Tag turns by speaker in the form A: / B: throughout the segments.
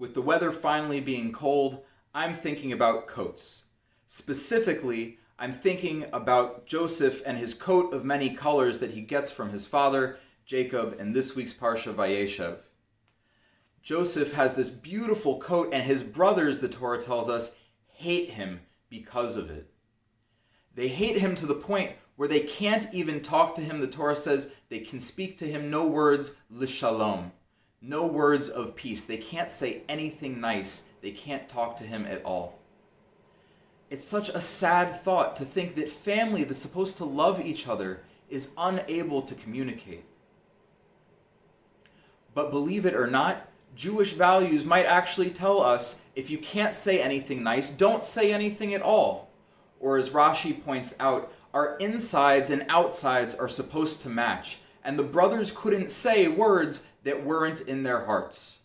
A: With the weather finally being cold, I'm thinking about coats. Specifically, I'm thinking about Joseph and his coat of many colors that he gets from his father, Jacob, in this week's Parsha Vayeshev. Joseph has this beautiful coat, and his brothers, the Torah tells us, hate him because of it. They hate him to the point where they can't even talk to him. The Torah says they can speak to him no words l'shalom, no words of peace. They can't say anything nice. They can't talk to him at all. It's such a sad thought to think that family that's supposed to love each other is unable to communicate. But believe it or not, Jewish values might actually tell us if you can't say anything nice, don't say anything at all. Or as Rashi points out, our insides and outsides are supposed to match, and the brothers couldn't say words that weren't in their hearts.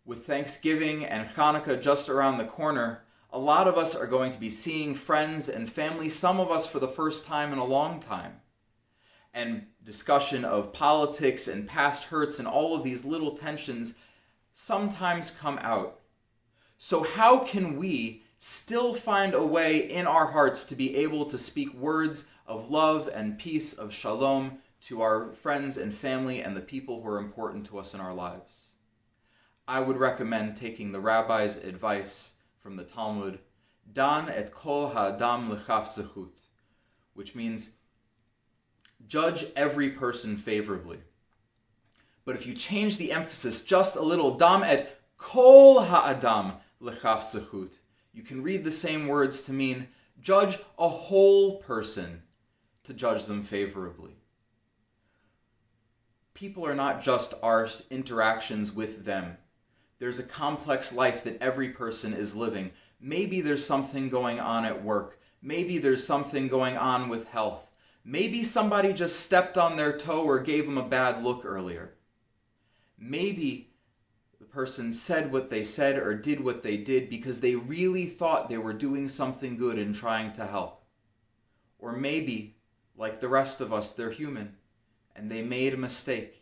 A: With Thanksgiving and Hanukkah just around the corner, a lot of us are going to be seeing friends and family, some of us for the first time in a long time. And discussion of politics and past hurts and all of these little tensions sometimes come out. So how can we still find a way in our hearts to be able to speak words of love and peace, of shalom, to our friends and family and the people who are important to us in our lives? I would recommend taking the rabbi's advice from the Talmud, Dan et kol ha'adam l'chaf zechut, which means judge every person favorably. But if you change the emphasis just a little, dam et kol ha'adam l'chaf zechut, you can read the same words to mean judge a whole person to judge them favorably. People are not just our interactions with them. There's a complex life that every person is living. Maybe there's something going on at work. Maybe there's something going on with health. Maybe somebody just stepped on their toe or gave them a bad look earlier. Maybe the person said what they said or did what they did because they really thought they were doing something good and trying to help. Or maybe, like the rest of us, they're human and they made a mistake.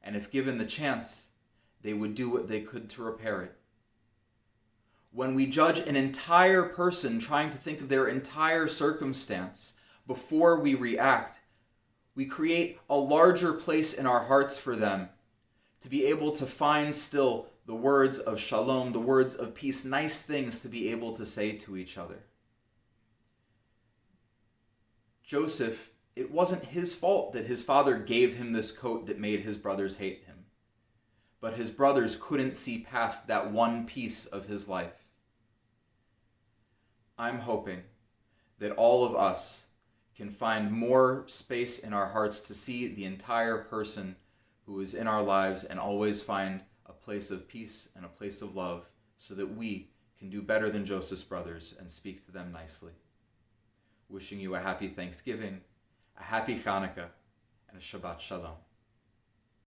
A: And if given the chance, they would do what they could to repair it. When we judge an entire person trying to think of their entire circumstance before we react, we create a larger place in our hearts for them to be able to find still the words of shalom, the words of peace, nice things to be able to say to each other. Joseph, it wasn't his fault that his father gave him this coat that made his brothers hate him. But his brothers couldn't see past that one piece of his life. I'm hoping that all of us can find more space in our hearts to see the entire person who is in our lives and always find a place of peace and a place of love so that we can do better than Joseph's brothers and speak to them nicely. Wishing you a happy Thanksgiving, a happy Hanukkah, and a Shabbat Shalom.